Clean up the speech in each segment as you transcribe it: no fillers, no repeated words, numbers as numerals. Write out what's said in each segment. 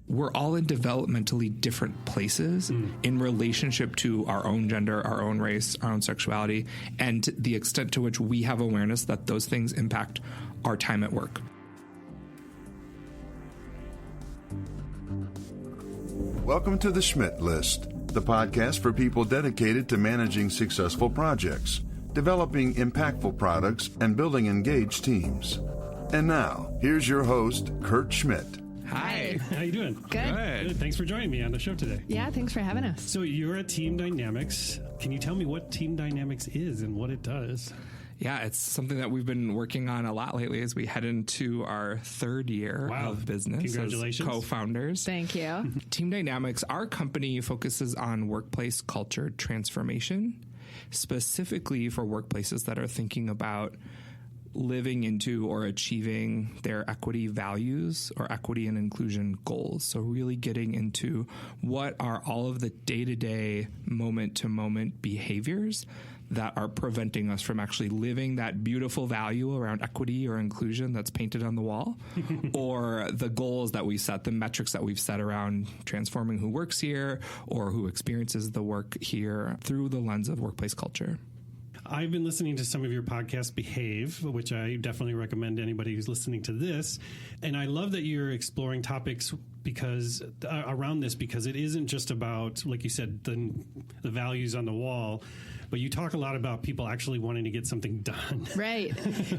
we're all in developmentally different places in relationship to our own gender, our own race, our own sexuality, and the extent to which we have awareness that those things impact our time at work. Welcome to the Schmidt List, the podcast for people dedicated to managing successful projects, developing impactful products, and building engaged teams. And now, here's your host, Kurt Schmidt. Hi. How you doing? Good. Thanks for joining me on the show today. Yeah, thanks for having us. So you're at Team Dynamics. Can you tell me what Team Dynamics is and what it does? Yeah, it's something that we've been working on a lot lately as we head into our third year of business. Congratulations. As co-founders. Thank you. Team Dynamics, our company focuses on workplace culture transformation, specifically for workplaces that are thinking about living into or achieving their equity values or equity and inclusion goals. So really getting into what are all of the day-to-day, moment-to-moment behaviors that are preventing us from actually living that beautiful value around equity or inclusion that's painted on the wall, or the goals that we set, the metrics that we've set around transforming who works here or who experiences the work here through the lens of workplace culture. I've been listening to some of your podcasts, Behave, which I definitely recommend to anybody who's listening to this. And I love that you're exploring topics around this, because it isn't just about, like you said, the values on the wall, but you talk a lot about people actually wanting to get something done. Right.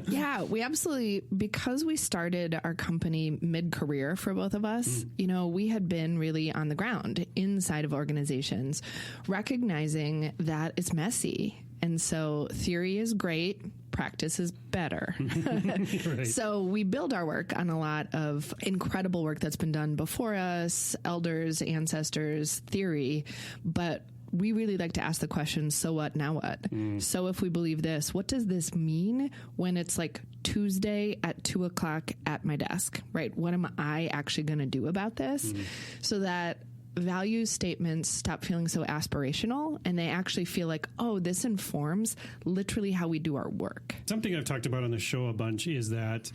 Yeah, we absolutely, because we started our company mid-career for both of us, we had been really on the ground inside of organizations, recognizing that it's messy. And so theory is great, practice is better. Right. So we build our work on a lot of incredible work that's been done before us, elders, ancestors, theory, but we really like to ask the question, so what, now what? So if we believe this, what does this mean when it's like Tuesday at 2:00 at my desk, right? What am I actually going to do about this? So that value statements stop feeling so aspirational and they actually feel like, oh, this informs literally how we do our work. Something I've talked about on the show a bunch is that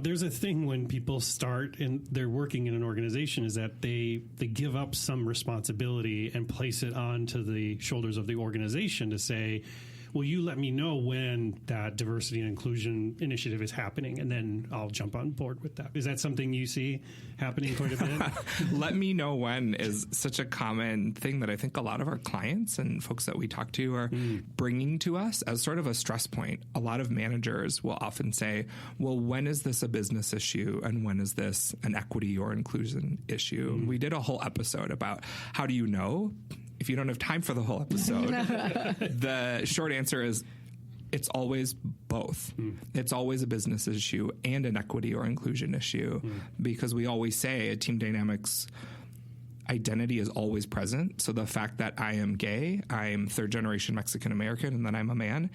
there's a thing when people start and they're working in an organization is that they give up some responsibility and place it onto the shoulders of the organization to say, will you let me know when that diversity and inclusion initiative is happening, and then I'll jump on board with that. Is that something you see happening quite a bit? Let me know when is such a common thing that I think a lot of our clients and folks that we talk to are bringing to us as sort of a stress point. A lot of managers will often say, well, when is this a business issue and when is this an equity or inclusion issue? We did a whole episode about how do you know? If you don't have time for the whole episode, the short answer is it's always both. It's always a business issue and an equity or inclusion issue, because we always say at Team Dynamics, identity is always present. So the fact that I am gay, I'm third generation Mexican American, and that I'm a man,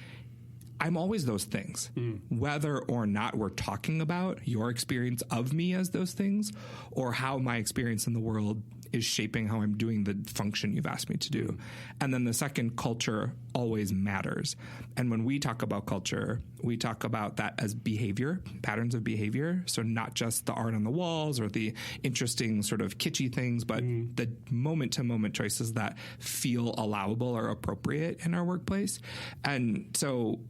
I'm always those things, whether or not we're talking about your experience of me as those things or how my experience in the world is shaping how I'm doing the function you've asked me to do. And then the second, culture always matters. And when we talk about culture, we talk about that as behavior, patterns of behavior. So not just the art on the walls or the interesting sort of kitschy things, but the moment-to-moment choices that feel allowable or appropriate in our workplace. And so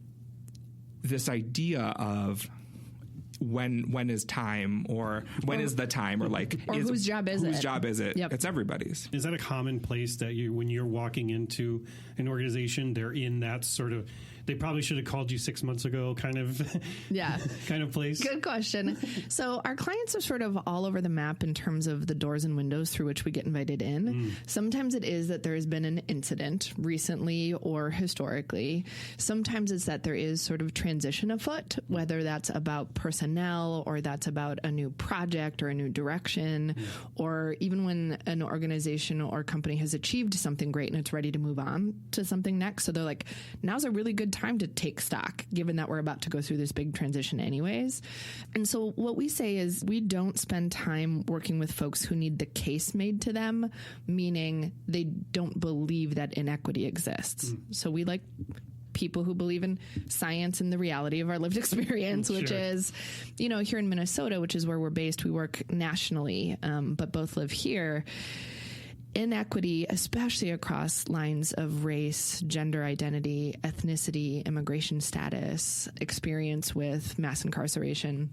this idea of when is time, or when is the time, or like, or whose job is it? Whose job is it? Yep. It's everybody's. Is that a common place that when you're walking into an organization, they're in that sort of, they probably should have called you 6 months ago kind of kind of place? Good question. So our clients are sort of all over the map in terms of the doors and windows through which we get invited in. Sometimes it is that there has been an incident recently or historically. Sometimes it's that there is sort of transition afoot, whether that's about personnel or that's about a new project or a new direction, or even when an organization or company has achieved something great and it's ready to move on to something next. So they're like, now's a really good time to take stock, given that we're about to go through this big transition anyways. And so what we say is we don't spend time working with folks who need the case made to them, meaning they don't believe that inequity exists. So we like people who believe in science and the reality of our lived experience, which is, here in Minnesota, which is where we're based, we work nationally, but both live here. Inequity, especially across lines of race, gender identity, ethnicity, immigration status, experience with mass incarceration,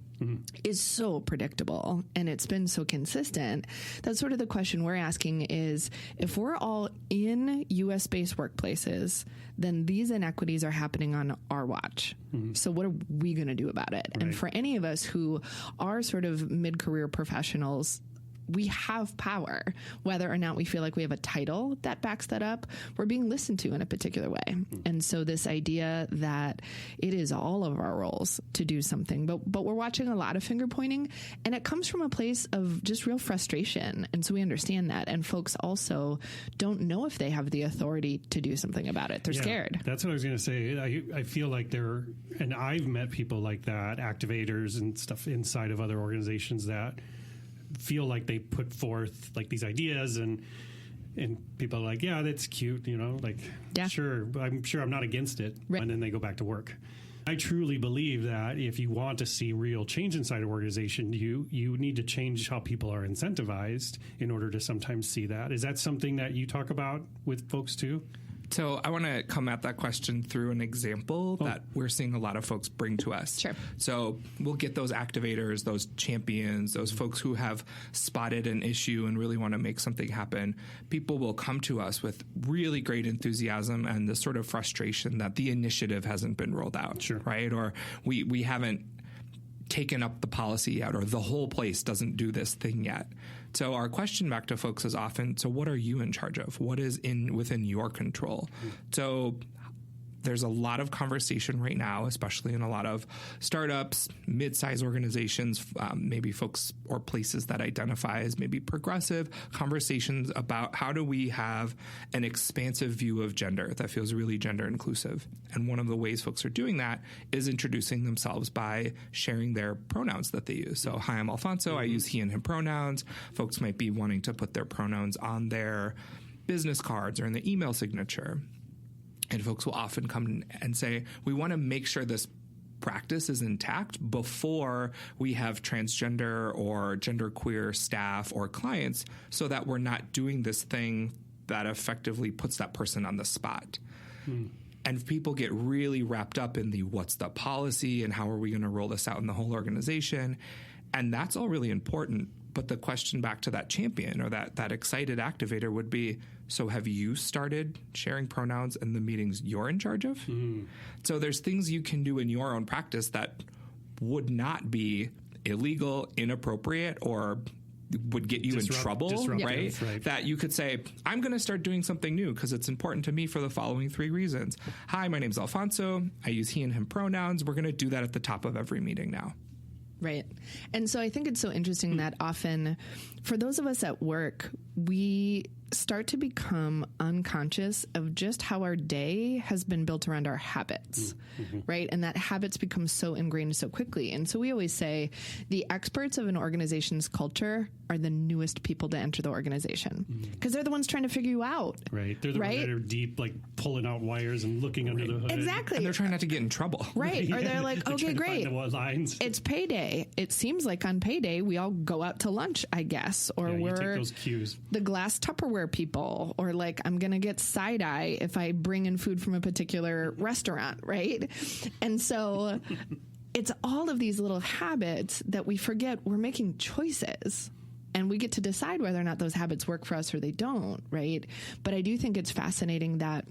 is so predictable, and it's been so consistent. That's sort of the question we're asking is, if we're all in U.S.-based workplaces, then these inequities are happening on our watch. So what are we going to do about it? Right. And for any of us who are sort of mid-career professionals, we have power, whether or not we feel like we have a title that backs that up. We're being listened to in a particular way. And so this idea that it is all of our roles to do something, but we're watching a lot of finger pointing, and it comes from a place of just real frustration. And so we understand that. And folks also don't know if they have the authority to do something about it. They're scared. That's what I was going to say. I feel like and I've met people like that, activators and stuff inside of other organizations that feel like they put forth like these ideas and people are like, yeah, that's cute, sure, I'm sure I'm not against it. Right. And then they go back to work. I truly believe that if you want to see real change inside an organization, you need to change how people are incentivized in order to sometimes see that. Is that something that you talk about with folks too? So I want to come at that question through an example that we're seeing a lot of folks bring to us. Sure. So we'll get those activators, those champions, those folks who have spotted an issue and really want to make something happen. People will come to us with really great enthusiasm and the sort of frustration that the initiative hasn't been rolled out, right? Or we haven't taken up the policy yet, or the whole place doesn't do this thing yet. So our question back to folks is often, so what are you in charge of? What is within your control? So there's a lot of conversation right now, especially in a lot of startups, mid-sized organizations, maybe folks or places that identify as maybe progressive, conversations about how do we have an expansive view of gender that feels really gender inclusive. And one of the ways folks are doing that is introducing themselves by sharing their pronouns that they use. So, hi, I'm Alfonso. I use he and him pronouns. Folks might be wanting to put their pronouns on their business cards or in the email signature. And folks will often come and say, we want to make sure this practice is intact before we have transgender or genderqueer staff or clients, so that we're not doing this thing that effectively puts that person on the spot. And people get really wrapped up in what's the policy and how are we going to roll this out in the whole organization. And that's all really important. But the question back to that champion or that excited activator would be, so have you started sharing pronouns in the meetings you're in charge of? So there's things you can do in your own practice that would not be illegal, inappropriate, or would get you in trouble, right? That you could say, I'm going to start doing something new because it's important to me for the following 3 reasons. Hi, my name's Alfonso. I use he and him pronouns. We're going to do that at the top of every meeting now. Right. And so I think it's so interesting that often for those of us at work, we start to become unconscious of just how our day has been built around our habits, right? And that habits become so ingrained so quickly. And so we always say the experts of an organization's culture are the newest people to enter the organization because they're the ones trying to figure you out. Right. They're the ones that are deep, like pulling out wires and looking under the hood. Exactly. And they're trying not to get in trouble. Right. Or they're like, okay, great. It's payday. It seems like on payday, we all go out to lunch, I guess, or we're take those cues. The glass Tupperware people, or like I'm going to get side eye if I bring in food from a particular restaurant, right? And so it's all of these little habits that we forget we're making choices. And we get to decide whether or not those habits work for us or they don't, right? But I do think it's fascinating that,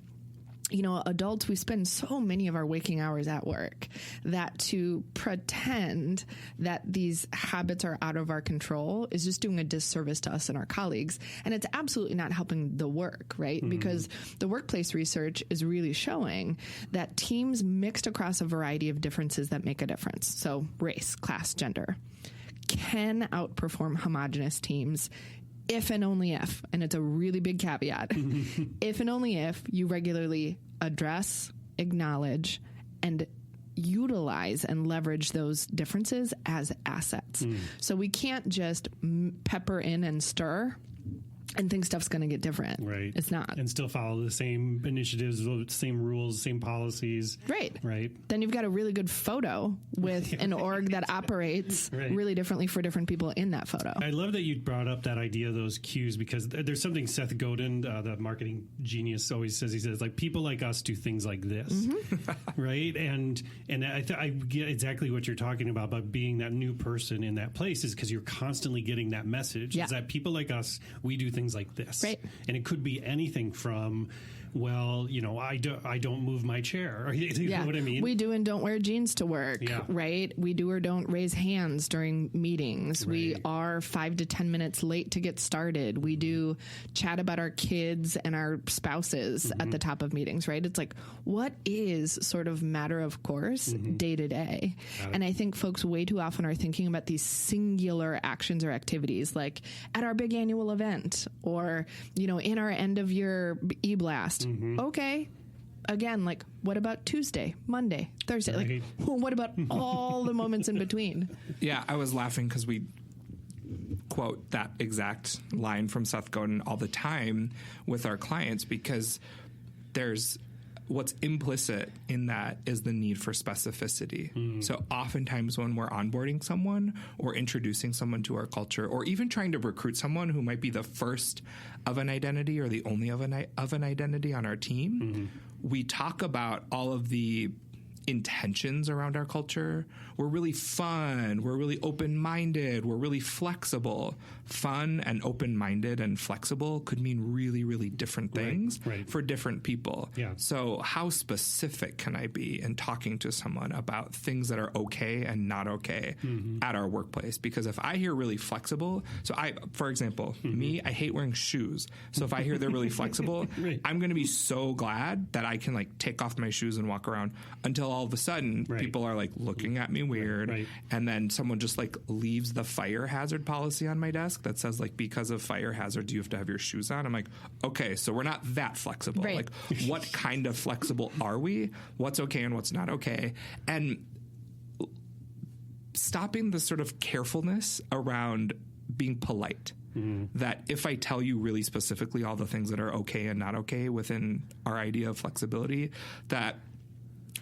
you know, adults, we spend so many of our waking hours at work that to pretend that these habits are out of our control is just doing a disservice to us and our colleagues. And it's absolutely not helping the work, right? Because the workplace research is really showing that teams mixed across a variety of differences that make a difference. So race, class, gender can outperform homogenous teams if and only if, and it's a really big caveat, if and only if you regularly address, acknowledge, and utilize and leverage those differences as assets. So we can't just pepper in and stir and think stuff's going to get different. Right. It's not. And still follow the same initiatives, same rules, same policies. Right. Right. Then you've got a really good photo with an org that operates really differently for different people in that photo. I love that you brought up that idea of those cues, because there's something Seth Godin, the marketing genius, always says. He says, like, people like us do things like this. Right. And I get exactly what you're talking about being that new person in that place, is because you're constantly getting that message. Is that people like us, we do things like this. Right. And it could be anything from, well, you know, I don't move my chair. Or, you know what I mean? We do and don't wear jeans to work, right? We do or don't raise hands during meetings. Right. We are 5 to 10 minutes late to get started. We do chat about our kids and our spouses at the top of meetings, right? It's like, what is sort of matter of course day to day? And I think folks way too often are thinking about these singular actions or activities, like at our big annual event, or, you know, in our end of year e-blast. Okay. Again, like, what about Tuesday, Monday, Thursday? Like, what about all the moments in between? Yeah, I was laughing because we quote that exact line from Seth Godin all the time with our clients, because there's what's implicit in that is the need for specificity. So oftentimes when we're onboarding someone or introducing someone to our culture, or even trying to recruit someone who might be the first of an identity or the only of an identity on our team, we talk about all of the intentions around our culture. We're really fun. We're really open-minded. We're really flexible. Fun and open-minded and flexible could mean really, really different things for different people. Yeah. So how specific can I be in talking to someone about things that are okay and not okay at our workplace? Because if I hear really flexible, for example, me, I hate wearing shoes. So if I hear they're really flexible, I'm going to be so glad that I can like take off my shoes and walk around, until all of a sudden people are like looking at me weird. And then someone just like leaves the fire hazard policy on my desk that says like, because of fire hazards, you have to have your shoes on. I'm like, okay, so we're not that flexible. Like, what kind of flexible are we? What's okay and what's not okay? And stopping the sort of carefulness around being polite. That if I tell you really specifically all the things that are okay and not okay within our idea of flexibility, that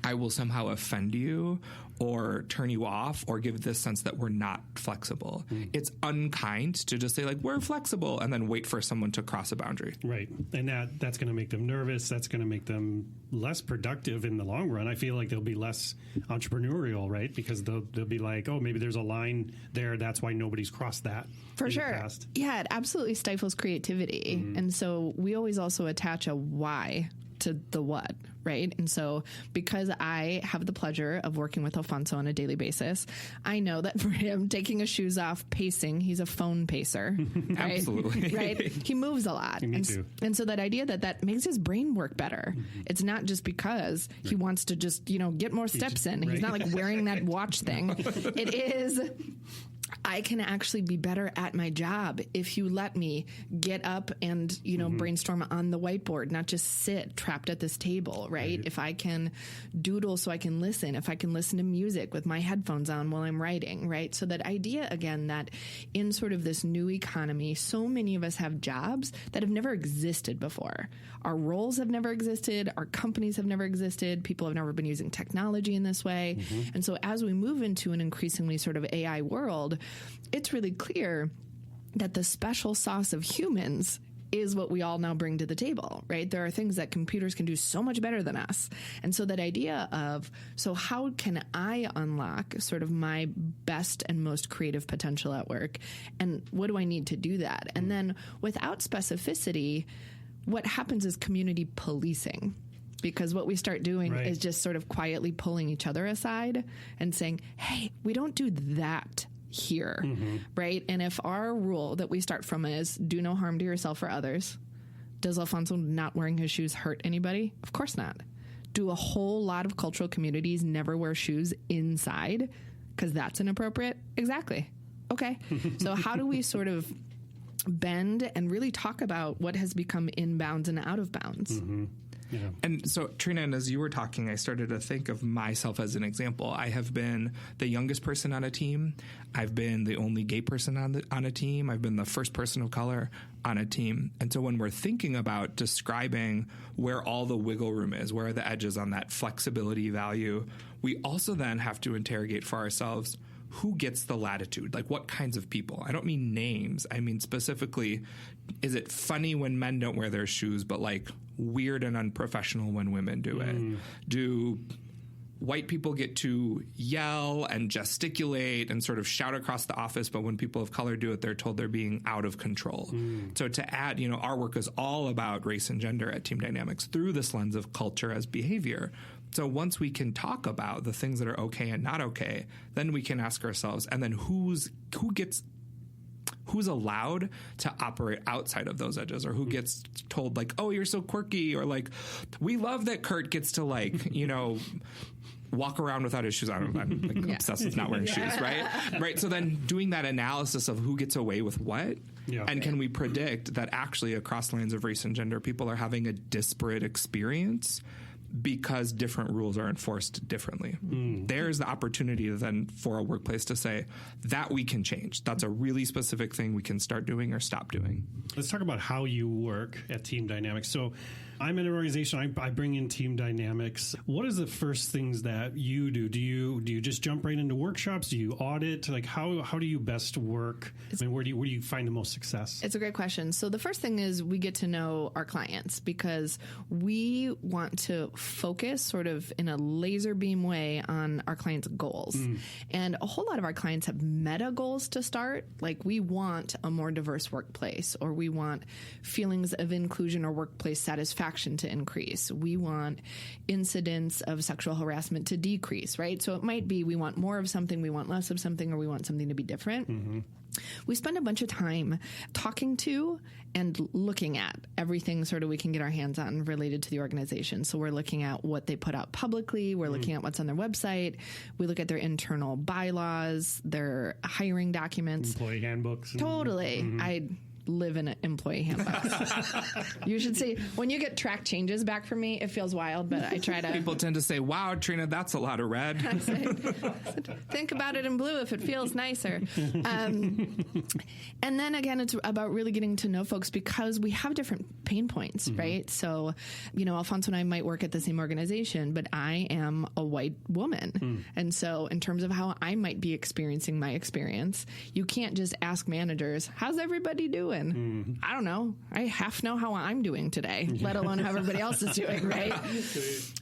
I will somehow offend you or turn you off or give this sense that we're not flexible. It's unkind to just say like, we're flexible, and then wait for someone to cross a boundary. Right. And that's going to make them nervous. That's going to make them less productive in the long run. I feel like they'll be less entrepreneurial, right? Because they'll be like, oh, maybe there's a line there. That's why nobody's crossed that. For sure. Yeah, it absolutely stifles creativity. And so we always also attach a why to the what, right? And so because I have the pleasure of working with Alfonso on a daily basis, I know that for him, taking his shoes off, pacing, he's a phone pacer. Right? Absolutely. Right? He moves a lot. Me too. And so that idea that makes his brain work better. It's not just because he wants to just, get more steps in. He's not like wearing that watch thing. It is... I can actually be better at my job if you let me get up and, brainstorm on the whiteboard, not just sit trapped at this table, right? If I can doodle so I can listen, if I can listen to music with my headphones on while I'm writing, right? So that idea, again, that in sort of this new economy, so many of us have jobs that have never existed before. Our roles have never existed. Our companies have never existed. People have never been using technology in this way. And so as we move into an increasingly sort of AI world, it's really clear that the special sauce of humans is what we all now bring to the table, right? There are things that computers can do so much better than us. And so that idea of, so how can I unlock sort of my best and most creative potential at work? And what do I need to do that? And then without specificity, what happens is community policing. Because what we start doing is just sort of quietly pulling each other aside and saying, hey, we don't do that here, right? And if our rule that we start from is do no harm to yourself or others, does Alfonso not wearing his shoes hurt anybody? Of course not. Do a whole lot of cultural communities never wear shoes inside because that's inappropriate? Exactly. Okay. So how do we sort of bend and really talk about what has become in bounds and out of bounds? Yeah. And so, Trina, and as you were talking, I started to think of myself as an example. I have been the youngest person on a team. I've been the only gay person on a team. I've been the first person of color on a team. And so when we're thinking about describing where all the wiggle room is, where are the edges on that flexibility value, we also then have to interrogate for ourselves who gets the latitude, like what kinds of people. I don't mean names. I mean specifically, is it funny when men don't wear their shoes, but like weird and unprofessional when women do it? Do white people get to yell and gesticulate and sort of shout across the office, but when people of color do it, they're told they're being out of control. So to add, our work is all about race and gender at Team Dynamics through this lens of culture as behavior. So once we can talk about the things that are okay and not okay, then we can ask ourselves, and then who's allowed to operate outside of those edges, or who gets told like, oh, you're so quirky, or like, we love that Kurt gets to like, walk around without his shoes on. I'm like obsessed with not wearing shoes, right? Right. So then doing that analysis of who gets away with what, and can we predict that actually across lines of race and gender, people are having a disparate experience because different rules are enforced differently. There's the opportunity then for a workplace to say that we can change. That's a really specific thing we can start doing or stop doing. Let's talk about how you work at Team Dynamics. So I'm in an organization, I bring in Team Dynamics. What is the first things that you do? Do you just jump right into workshops? Do you audit? Like how do you best work? Where do you find the most success? It's a great question. So the first thing is we get to know our clients, because we want to focus sort of in a laser beam way on our clients' goals. And a whole lot of our clients have meta goals to start. Like we want a more diverse workplace, or we want feelings of inclusion or workplace satisfaction to increase. We want incidents of sexual harassment to decrease, right? So it might be we want more of something, we want less of something, or we want something to be different. We spend a bunch of time talking to and looking at everything sort of we can get our hands on related to the organization. So we're looking at what they put out publicly. We're looking at what's on their website. We look at their internal bylaws, their hiring documents. Employee handbooks. Totally. I live in an employee handbook. You should see, when you get track changes back from me, it feels wild, but I try to. People tend to say, wow, Trina, that's a lot of red. I say, think about it in blue if it feels nicer. And then again, it's about really getting to know folks, because we have different pain points, right? So, Alfonso and I might work at the same organization, but I am a white woman. And so in terms of how I might be experiencing my experience, you can't just ask managers, how's everybody doing? I don't know. I half know how I'm doing today, let alone how everybody else is doing, right?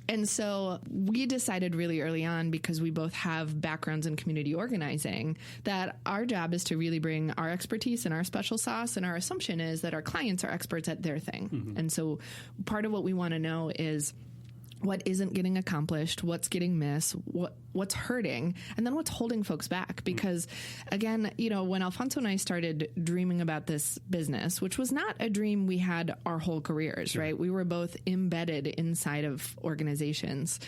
And so we decided really early on, because we both have backgrounds in community organizing, that our job is to really bring our expertise and our special sauce, and our assumption is that our clients are experts at their thing. And so part of what we want to know is what isn't getting accomplished, what's getting missed, what's hurting, and then what's holding folks back. Because again, when Alfonso and I started dreaming about this business, which was not a dream we had our whole careers, right? We were both embedded inside of organizations.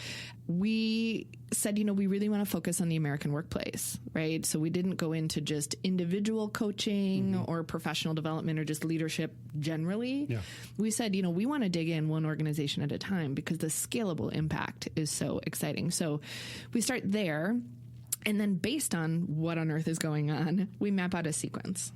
We said, we really want to focus on the American workplace, right? So we didn't go into just individual coaching or professional development or just leadership generally. We said, we want to dig in one organization at a time, because the scalable impact is so exciting. So we start there, and then based on what on earth is going on, we map out a sequence.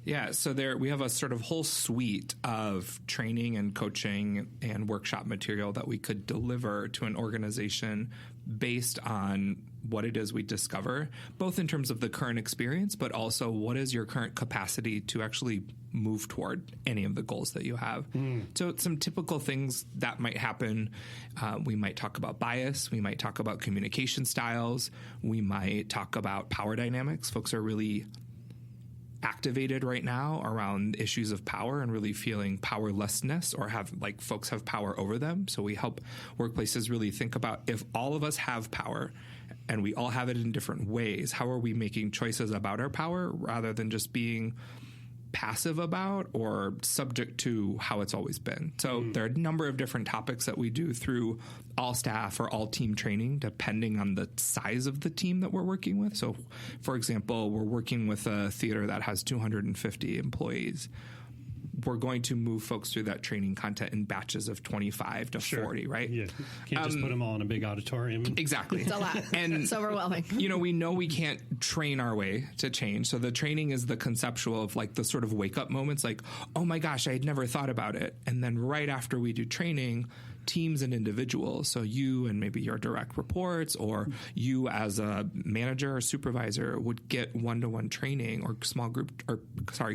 Yeah, so there we have a sort of whole suite of training and coaching and workshop material that we could deliver to an organization based on what it is we discover, both in terms of the current experience, but also what is your current capacity to actually move toward any of the goals that you have. So some typical things that might happen, we might talk about bias, we might talk about communication styles, we might talk about power dynamics. Folks are really activated right now around issues of power and really feeling powerlessness, or folks have power over them. So we help workplaces really think about, if all of us have power and we all have it in different ways, how are we making choices about our power rather than just being passive about or subject to how it's always been. So there are a number of different topics that we do through all staff or all team training, depending on the size of the team that we're working with. So, for example, we're working with a theater that has 250 employees. we're going to move folks through that training content in batches of 25 to 40, right? Yeah. Can't just put them all in a big auditorium. Exactly. It's a lot. And it's overwhelming. We know we can't train our way to change. So the training is the conceptual of like the sort of wake up moments like, oh my gosh, I had never thought about it. And then right after we do training, teams and individuals, so you and maybe your direct reports or you as a manager or supervisor would get one-to-one training or small group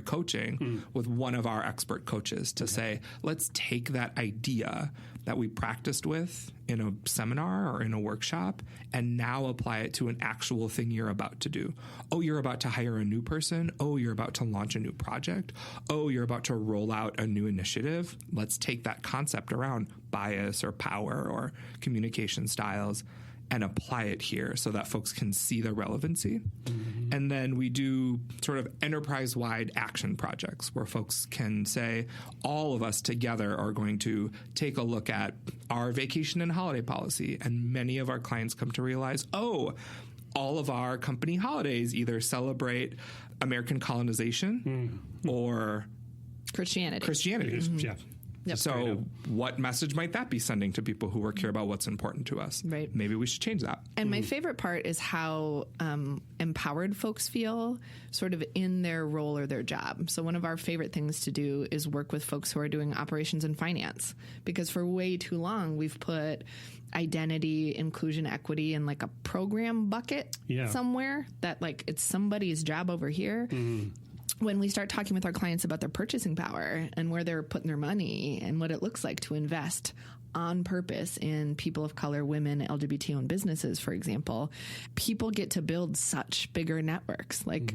coaching with one of our expert coaches to say, let's take that idea that we practiced with in a seminar or in a workshop and now apply it to an actual thing you're about to do. Oh, you're about to hire a new person. Oh, you're about to launch a new project. Oh, you're about to roll out a new initiative. Let's take that concept around bias or power or communication styles and apply it here so that folks can see the relevancy. Mm-hmm. And then we do sort of enterprise-wide action projects where folks can say, all of us together are going to take a look at our vacation and holiday policy. And many of our clients come to realize, all of our company holidays either celebrate American colonization or Christianity. Mm-hmm. Yeah. Yep. So what message might that be sending to people who care about what's important to us? Right. Maybe we should change that. And my favorite part is how empowered folks feel sort of in their role or their job. So one of our favorite things to do is work with folks who are doing operations and finance, because for way too long we've put identity, inclusion, equity in like a program bucket somewhere that like it's somebody's job over here. When we start talking with our clients about their purchasing power and where they're putting their money and what it looks like to invest on purpose in people of color, women, LGBT-owned businesses, for example, people get to build such bigger networks. Like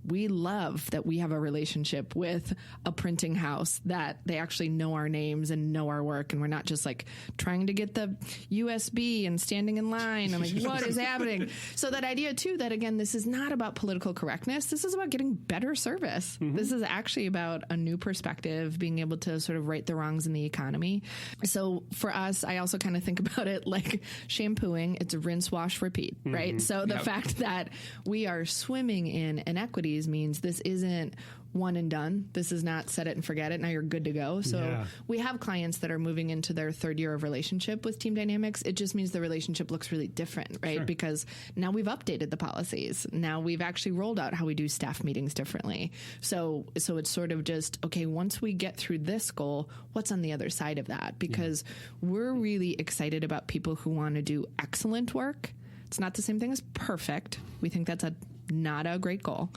we love that we have a relationship with a printing house that they actually know our names and know our work. And we're not just like trying to get the USB and standing in line and like, what is happening? So that idea too, that again, this is not about political correctness. This is about getting better service. This is actually about a new perspective, being able to sort of right the wrongs in the economy. So for us, I also kind of think about it like shampooing. It's a rinse, wash, repeat, right? So the fact that we are swimming in inequities means this isn't one and done. This is not set it and forget it. Now you're good to go. So we have clients that are moving into their third year of relationship with Team Dynamics. It just means the relationship looks really different, right? Sure. Because now we've updated the policies. Now we've actually rolled out how we do staff meetings differently. So it's sort of just, okay, once we get through this goal, what's on the other side of that? Because we're really excited about people who want to do excellent work. It's not the same thing as perfect. We think that's not a great goal.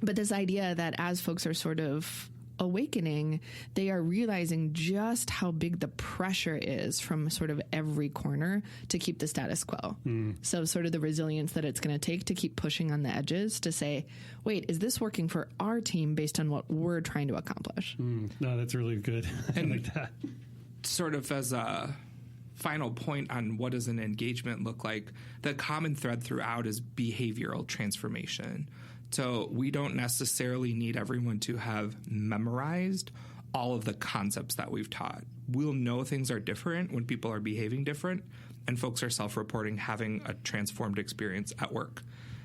But this idea that as folks are sort of awakening, they are realizing just how big the pressure is from sort of every corner to keep the status quo. So sort of the resilience that it's going to take to keep pushing on the edges to say, wait, is this working for our team based on what we're trying to accomplish? No, that's really good. I like that. Sort of as a final point on what does an engagement look like, the common thread throughout is behavioral transformation. So we don't necessarily need everyone to have memorized all of the concepts that we've taught. We'll know things are different when people are behaving different and folks are self-reporting having a transformed experience at work.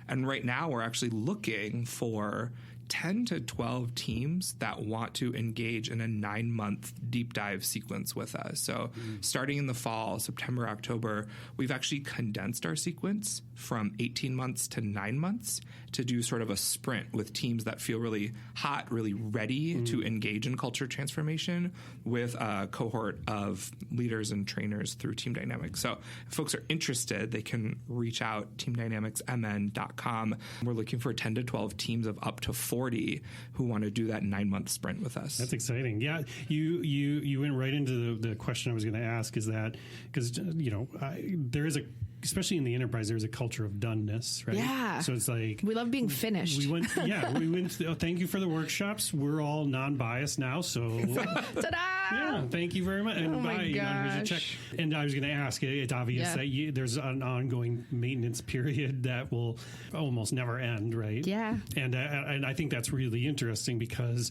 And right now we're actually looking for 10 to 12 teams that want to engage in a 9-month deep dive sequence with us. So starting in the fall, September, October, we've actually condensed our sequence from 18 months to 9 months to do sort of a sprint with teams that feel really hot, really ready to engage in culture transformation with a cohort of leaders and trainers through Team Dynamics. So if folks are interested, they can reach out, teamdynamicsmn.com. We're looking for 10 to 12 teams of up to 40 who want to do that 9-month sprint with us. That's exciting. Yeah, you went right into the question I was going to ask, is that because there is especially in the enterprise, there's a culture of doneness, right? Yeah. So it's like we love being finished. We went. Thank you for the workshops. We're all non-biased now, so ta-da! Yeah, thank you very much. And oh my gosh. Here's a check. And I was going to ask, it's obvious that there's an ongoing maintenance period that will almost never end, right? Yeah. And I think that's really interesting because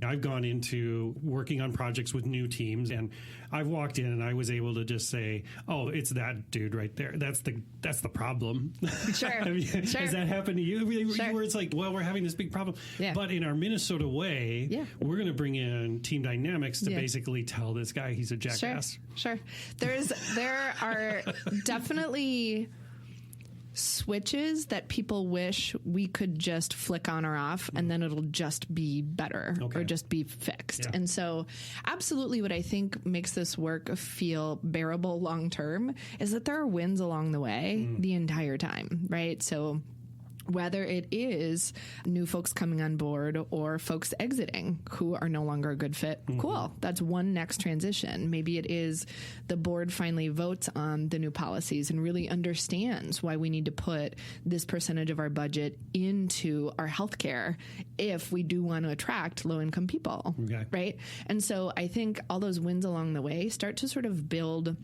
I've gone into working on projects with new teams, and I've walked in and I was able to just say, "Oh, it's that dude right there. That's the problem." Sure. Sure. Has that happened to you? Sure. Where it's like, well, we're having this big problem, but in our Minnesota way, we're going to bring in team dynamics to basically tell this guy he's a jackass. Sure. There are definitely switches that people wish we could just flick on or off, and then it'll just be better or just be fixed. Yeah. And so absolutely what I think makes this work feel bearable long term is that there are wins along the way the entire time, right? So whether it is new folks coming on board or folks exiting who are no longer a good fit, cool. That's one next transition. Maybe it is the board finally votes on the new policies and really understands why we need to put this percentage of our budget into our healthcare if we do want to attract low-income people, right? And so I think all those wins along the way start to sort of build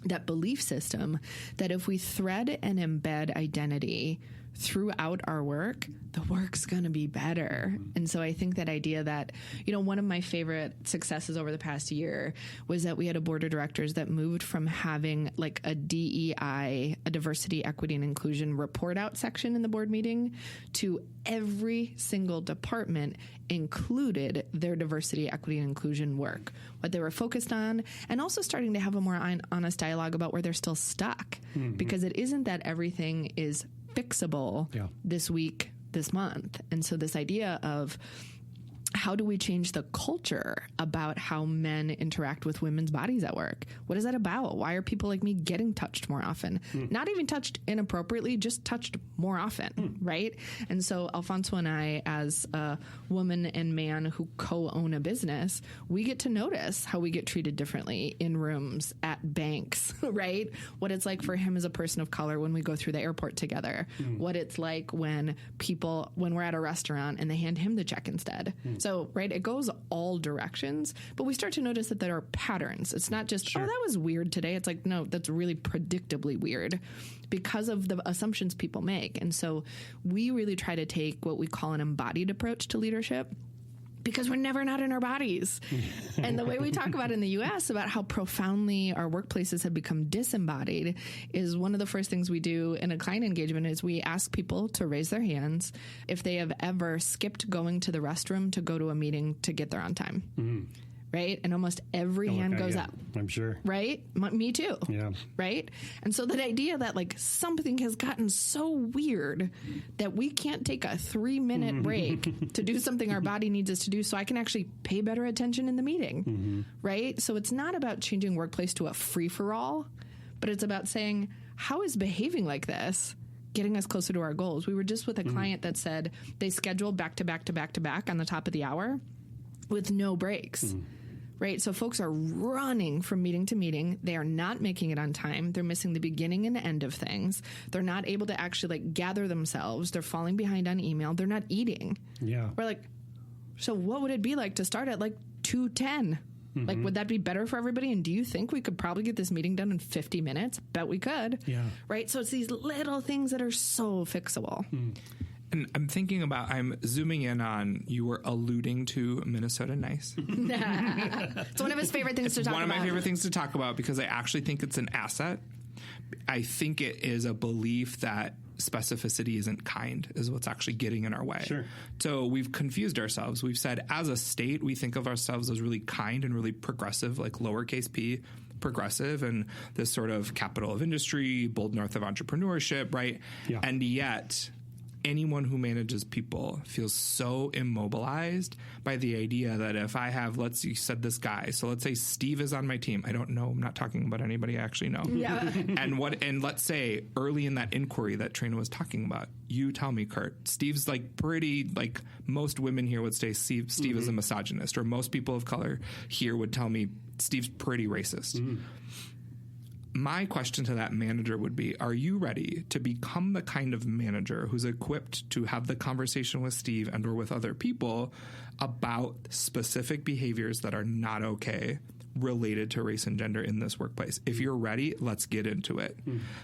that belief system that if we thread and embed identity throughout our work, the work's going to be better. And so I think that idea that, one of my favorite successes over the past year was that we had a board of directors that moved from having like a DEI, a diversity, equity, and inclusion report out section in the board meeting to every single department included their diversity, equity, and inclusion work, what they were focused on, and also starting to have a more honest dialogue about where they're still stuck. Because it isn't that everything is fixable this week, this month. And so this idea of how do we change the culture about how men interact with women's bodies at work? What is that about? Why are people like me getting touched more often? Not even touched inappropriately, just touched more often, right? And so Alfonso and I, as a woman and man who co-own a business, we get to notice how we get treated differently in rooms, at banks, right? What it's like for him as a person of color when we go through the airport together. What it's like when we're at a restaurant and they hand him the check instead. So, right, it goes all directions, but we start to notice that there are patterns. It's not just, oh, that was weird today. It's like, no, that's really predictably weird because of the assumptions people make. And so we really try to take what we call an embodied approach to leadership, because we're never not in our bodies. And the way we talk about in the U.S. about how profoundly our workplaces have become disembodied is one of the first things we do in a client engagement is we ask people to raise their hands if they have ever skipped going to the restroom to go to a meeting to get there on time. Right? And almost every hand goes up. I'm sure. Right? Me too. Yeah. Right? And so that idea that like something has gotten so weird that we can't take a 3-minute break to do something our body needs us to do so I can actually pay better attention in the meeting. Right? So it's not about changing workplace to a free-for-all, but it's about saying, how is behaving like this getting us closer to our goals? We were just with a client that said they scheduled back to back to back to back on the top of the hour with no breaks. Right? So folks are running from meeting to meeting. They are not making it on time. They're missing the beginning and end of things. They're not able to actually like gather themselves. They're falling behind on email. They're not eating. Yeah. We're like, so what would it be like to start at like 2:10? Like, would that be better for everybody? And do you think we could probably get this meeting done in 50 minutes? Bet we could. Yeah. Right? So it's these little things that are so fixable. And I'm zooming in on, you were alluding to Minnesota Nice. It's one of his favorite things to talk about. It's one of my favorite things to talk about because I actually think it's an asset. I think it is a belief that specificity isn't kind is what's actually getting in our way. Sure. So we've confused ourselves. We've said as a state, we think of ourselves as really kind and really progressive, like lowercase p progressive, and this sort of capital of industry, bold north of entrepreneurship, right? Yeah. And yet anyone who manages people feels so immobilized by the idea that if I have, you said this guy, so let's say Steve is on my team. I don't know. I'm not talking about anybody I actually know. Yeah. And let's say early in that inquiry that Trina was talking about, you tell me, Kurt, Steve's like pretty, like most women here would say Steve is a misogynist, or most people of color here would tell me Steve's pretty racist. My question to that manager would be, are you ready to become the kind of manager who's equipped to have the conversation with Steve and or with other people about specific behaviors that are not okay related to race and gender in this workplace. If you're ready, let's get into it.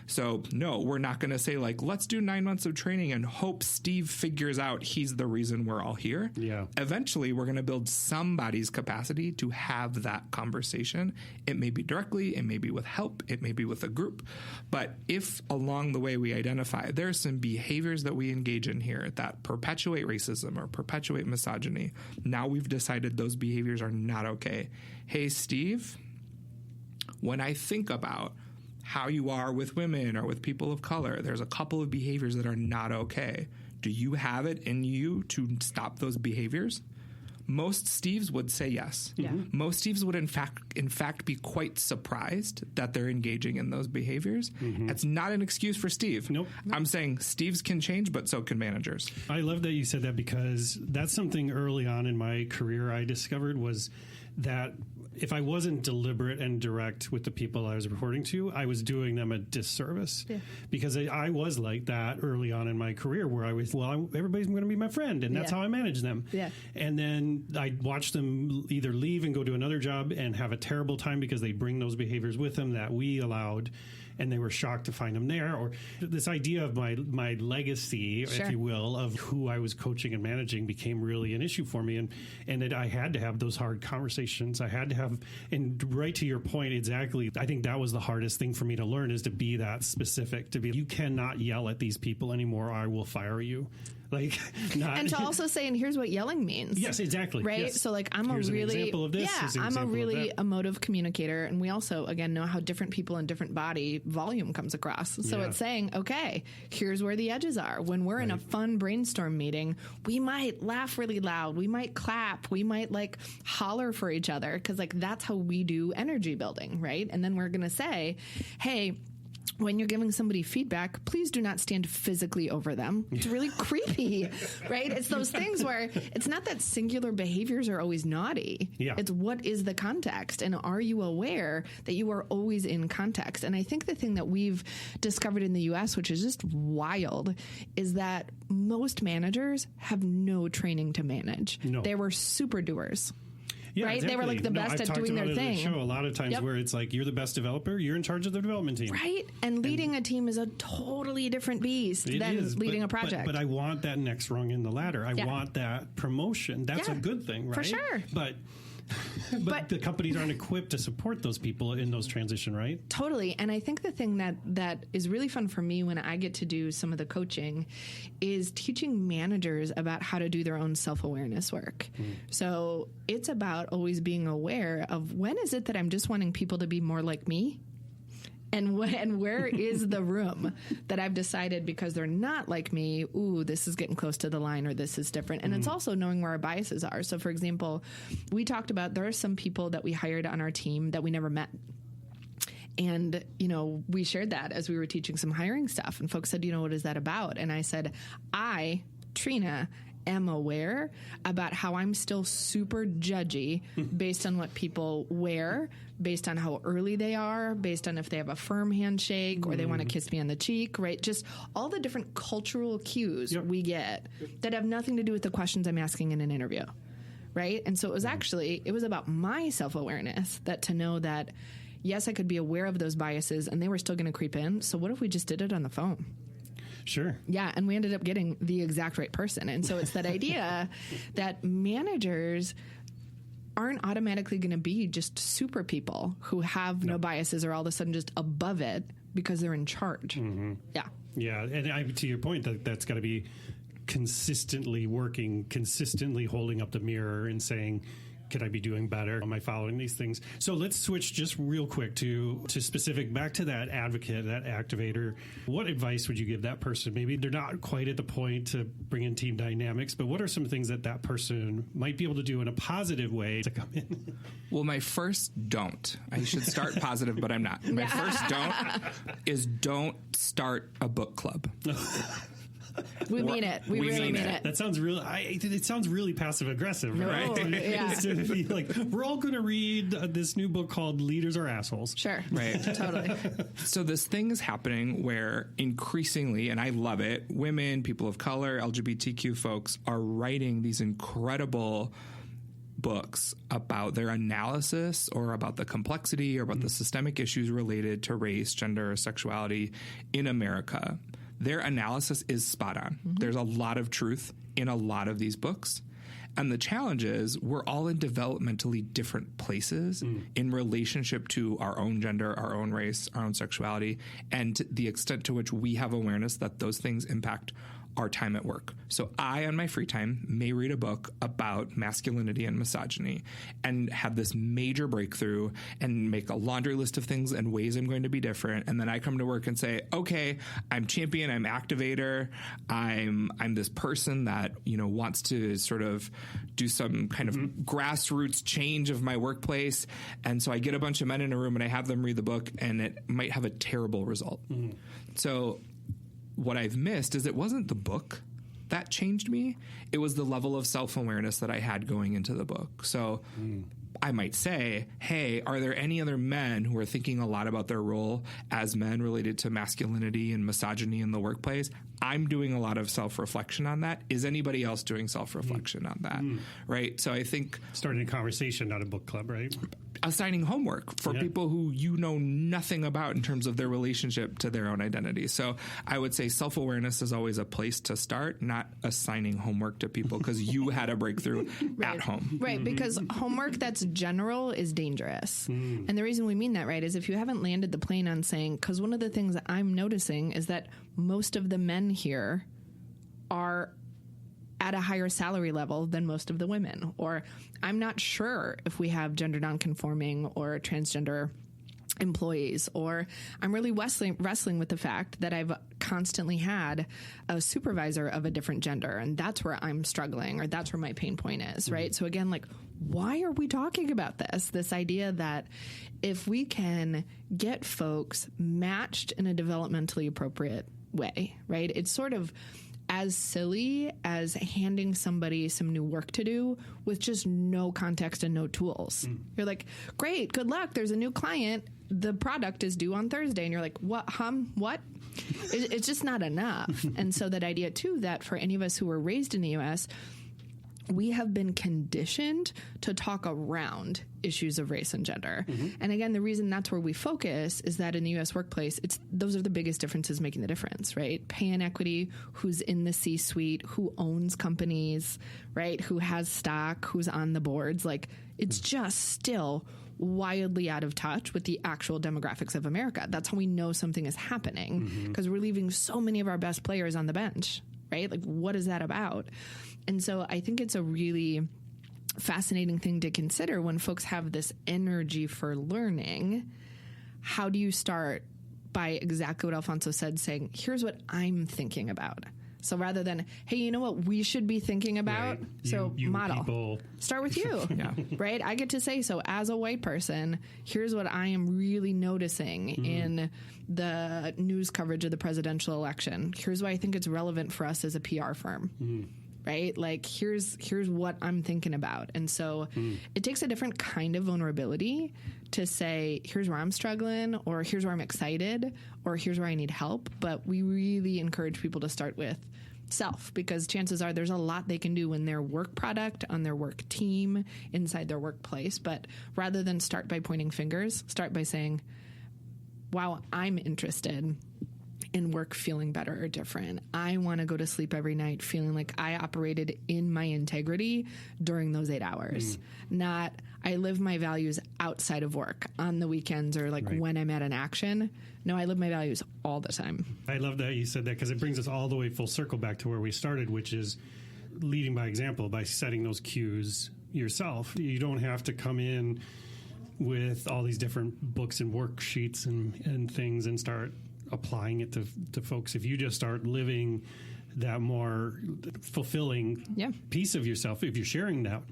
So no, we're not going to say like, let's do 9 months of training and hope Steve figures out he's the reason we're all here. Yeah. Eventually, we're going to build somebody's capacity to have that conversation. It may be directly, it may be with help, it may be with a group. But if along the way we identify there are some behaviors that we engage in here that perpetuate racism or perpetuate misogyny, now we've decided those behaviors are not okay. Hey, Steve, when I think about how you are with women or with people of color, there's a couple of behaviors that are not okay. Do you have it in you to stop those behaviors? Most Steves would say yes. Yeah. Most Steves would in fact be quite surprised that they're engaging in those behaviors. That's not an excuse for Steve. Nope. I'm saying Steves can change, but so can managers. I love that you said that, because that's something early on in my career I discovered was that if I wasn't deliberate and direct with the people I was reporting to, I was doing them a disservice. Yeah. Because I was like that early on in my career, where I was, everybody's going to be my friend, and that's how I manage them. Yeah. And then I watched them either leave and go to another job and have a terrible time because they bring those behaviors with them that we allowed, and they were shocked to find them there. Or this idea of my legacy, if you will, of who I was coaching and managing became really an issue for me. And I had to have those hard conversations. I had to have, and right to your point, exactly, I think that was the hardest thing for me to learn, is to be that specific, to be, you cannot yell at these people anymore, or I will fire you. Like, not, and to also say, and here's what yelling means. Yes, exactly. Right? Yes. So, like, I'm here's a really, an example of this. I'm a really emotive communicator. And we also, again, know how different people in different body volume comes across. So it's saying, okay, here's where the edges are. When we're in a fun brainstorm meeting, we might laugh really loud. We might clap. We might like holler for each other, because like that's how we do energy building, right? And then we're going to say, hey, when you're giving somebody feedback, please do not stand physically over them. It's really creepy, right? It's those things where it's not that singular behaviors are always naughty. Yeah. It's what is the context, and are you aware that you are always in context? And I think the thing that we've discovered in the U.S., which is just wild, is that most managers have no training to manage. No. They were super doers. Yeah, right? Exactly. They were like the best at doing their thing. Show a lot of times where it's like, you're the best developer, you're in charge of the development team. Right. And leading a team is a totally different beast than leading a project. But I want that next rung in the ladder. I want that promotion. That's a good thing, right? For sure. But the companies aren't equipped to support those people in those transition, right? Totally. And I think the thing that is really fun for me when I get to do some of the coaching is teaching managers about how to do their own self-awareness work. So it's about always being aware of, when is it that I'm just wanting people to be more like me? And where is the room that I've decided, because they're not like me, ooh, this is getting close to the line, or this is different. And it's also knowing where our biases are. So, for example, we talked about, there are some people that we hired on our team that we never met. And, you know, we shared that as we were teaching some hiring stuff. And folks said, you know, what is that about? And I said, Trina, am aware about how I'm still super judgy based on what people wear, based on how early they are, based on if they have a firm handshake or they want to kiss me on the cheek, right? Just all the different cultural cues we get that have nothing to do with the questions I'm asking in an interview, right? And so it was it was about my self-awareness, that to know that, yes, I could be aware of those biases and they were still going to creep in. So what if we just did it on the phone? Sure. Yeah, and we ended up getting the exact right person. And so it's that idea that managers aren't automatically going to be just super people who have no biases, or all of a sudden just above it because they're in charge. Yeah. Yeah, and to your point, that's got to be consistently working, consistently holding up the mirror and saying, could I be doing better? Am I following these things? So let's switch just real quick to specific, back to that advocate, that activator. What advice would you give that person? Maybe they're not quite at the point to bring in team dynamics, but what are some things that person might be able to do in a positive way to come in? Well, my first don't. I should start positive, but I'm not. My first don't is don't start a book club. We mean it. We really mean it. That sounds really. It sounds really passive aggressive, right? Yeah. To be like, we're all going to read this new book called "Leaders Are Assholes." Sure. Right. Totally. So this thing is happening where increasingly, and I love it, women, people of color, LGBTQ folks are writing these incredible books about their analysis or about the complexity or about the systemic issues related to race, gender, sexuality in America, their analysis is spot on. There's a lot of truth in a lot of these books. And the challenge is we're all in developmentally different places in relationship to our own gender, our own race, our own sexuality, and the extent to which we have awareness that those things impact our time at work. So I, on my free time, may read a book about masculinity and misogyny and have this major breakthrough and make a laundry list of things and ways I'm going to be different. And then I come to work and say, okay, I'm champion, I'm activator, I'm this person that, wants to sort of do some kind of grassroots change of my workplace. And so I get a bunch of men in a room and I have them read the book, and it might have a terrible result. So what I've missed is it wasn't the book that changed me. It was the level of self-awareness that I had going into the book. So I might say, hey, are there any other men who are thinking a lot about their role as men related to masculinity and misogyny in the workplace? I'm doing a lot of self-reflection on that. Is anybody else doing self-reflection on that? Right? So I think starting a conversation, not a book club, right? Assigning homework for people who you know nothing about in terms of their relationship to their own identity. So I would say self-awareness is always a place to start, not assigning homework to people because you had a breakthrough at home. Right, because homework that's general is dangerous. And the reason we mean that, right, is if you haven't landed the plane on saying, because one of the things that I'm noticing is that most of the men here are at a higher salary level than most of the women. Or I'm not sure if we have gender nonconforming or transgender employees, or I'm really wrestling with the fact that I've constantly had a supervisor of a different gender, and that's where I'm struggling, or that's where my pain point is, right? So again, like, why are we talking about this? This idea that if we can get folks matched in a developmentally appropriate way, right? It's sort of as silly as handing somebody some new work to do with just no context and no tools. You're like, great, good luck. There's a new client. The product is due on Thursday. And you're like, what? What? It's just not enough. And so that idea, too, that for any of us who were raised in the U.S., we have been conditioned to talk around issues of race and gender. And again, the reason that's where we focus is that in the U.S. workplace, those are the biggest differences making the difference, right? Pay inequity, who's in the C-suite, who owns companies, right? Who has stock, who's on the boards. Like, it's just still wildly out of touch with the actual demographics of America. That's how we know something is happening, because we're leaving so many of our best players on the bench, right? Like, what is that about? And so I think it's a really fascinating thing to consider when folks have this energy for learning. How do you start by exactly what Alfonso said, saying, here's what I'm thinking about. So rather than, hey, you know what we should be thinking about? Right. So you model. People. Start with you, right? I get to say, so as a white person, here's what I am really noticing in the news coverage of the presidential election. Here's why I think it's relevant for us as a PR firm. Right? Like, here's what I'm thinking about. And so it takes a different kind of vulnerability to say, here's where I'm struggling, or here's where I'm excited, or here's where I need help. But we really encourage people to start with self, because chances are there's a lot they can do in their work product, on their work team, inside their workplace. But rather than start by pointing fingers, start by saying, wow, I'm interested in work feeling better or different. I want to go to sleep every night feeling like I operated in my integrity during those 8 hours. Not I live my values outside of work on the weekends or like when I'm at an action. No, I live my values all the time. I love that you said that, because it brings us all the way full circle back to where we started, which is leading by example, by setting those cues yourself. You don't have to come in with all these different books and worksheets and things and start applying it to folks. If you just start living that more fulfilling piece of yourself, if you're sharing that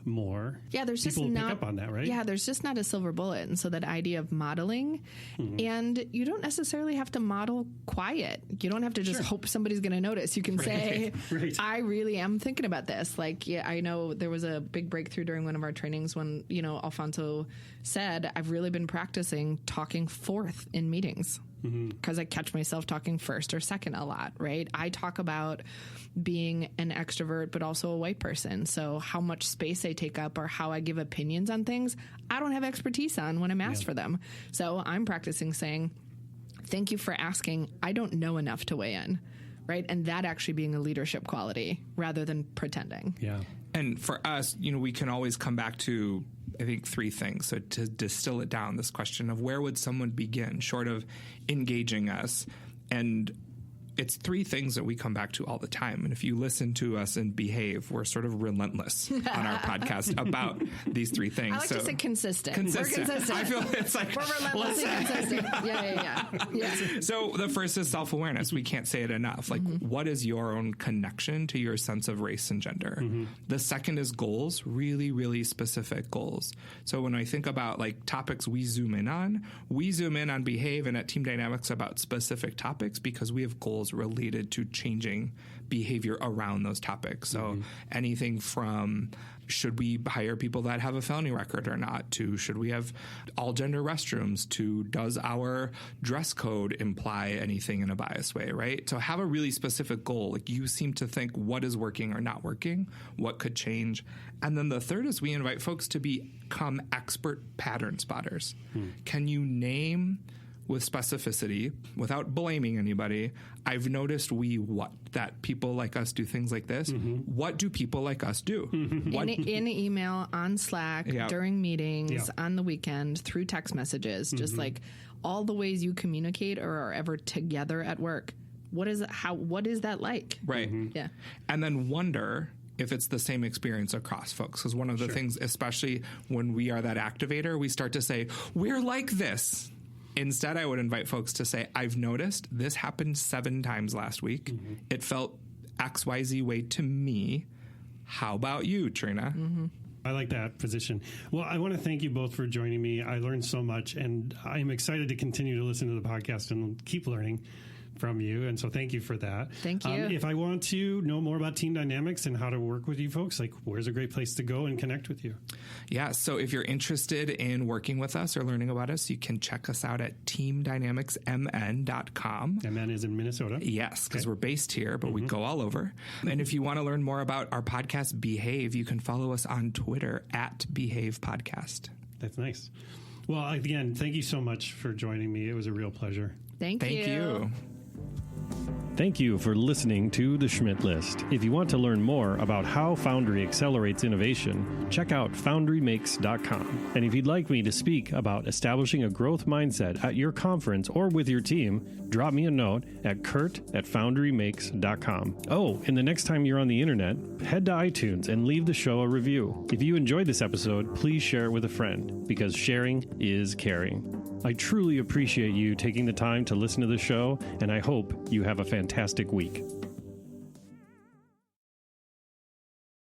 more, there's people just pick up on that, right? Yeah, there's just not a silver bullet. And so that idea of modeling, and you don't necessarily have to model quiet. You don't have to just hope somebody's going to notice. You can say, I really am thinking about this. Like, I know there was a big breakthrough during one of our trainings when, Alfonso said, I've really been practicing talking forth in meetings. because I catch myself talking first or second a lot, right? I talk about being an extrovert, but also a white person. So how much space I take up or how I give opinions on things, I don't have expertise on when I'm asked for them. So I'm practicing saying, thank you for asking. I don't know enough to weigh in, right? And that actually being a leadership quality rather than pretending. Yeah. And for us, we can always come back to, I think, three things. So to distill it down, this question of where would someone begin short of engaging us? And it's three things that we come back to all the time. And if you listen to us and behave, we're sort of relentless on our podcast about these three things. I like to say consistent. Consistent. We're consistent. I feel it's like, we're relentlessly consistent. Yeah. So the first is self-awareness. We can't say it enough. Like, what is your own connection to your sense of race and gender? The second is goals, really, really specific goals. So when I think about like topics we zoom in on behave and at Team Dynamics about specific topics because we have goals related to changing behavior around those topics. So anything from should we hire people that have a felony record or not, to should we have all gender restrooms, to does our dress code imply anything in a biased way, right? So have a really specific goal. Like you seem to think what is working or not working, what could change. And then the third is we invite folks to become expert pattern spotters. Can you name with specificity, without blaming anybody, I've noticed that people like us do things like this. What do people like us do? In email, on Slack, during meetings, on the weekend, through text messages, just like all the ways you communicate or are ever together at work. What is that like? Right. Yeah. And then wonder if it's the same experience across folks. Because one of the things, especially when we are that activator, we start to say, we're like this. Instead, I would invite folks to say, I've noticed this happened 7 times last week. It felt XYZ way to me. How about you, Trina? I like that position. Well, I want to thank you both for joining me. I learned so much, and I'm excited to continue to listen to the podcast and keep learning from you. And so thank you for that. Thank you. If I want to know more about Team Dynamics and how to work with you folks, like where's a great place to go and connect with you? Yeah. So if you're interested in working with us or learning about us, you can check us out at teamdynamicsmn.com. MN is in Minnesota. Yes, because we're based here, but we go all over. And if you want to learn more about our podcast, Behave, you can follow us on Twitter at Behave Podcast. That's nice. Well, again, thank you so much for joining me. It was a real pleasure. Thank you. Thank you for listening to The Schmidt List. If you want to learn more about how Foundry accelerates innovation, check out foundrymakes.com. And if you'd like me to speak about establishing a growth mindset at your conference or with your team, drop me a note at kurt@foundrymakes.com. Oh, and the next time you're on the internet, head to iTunes and leave the show a review. If you enjoyed this episode, please share it with a friend, because sharing is caring. I truly appreciate you taking the time to listen to the show, and I hope you have a fantastic week.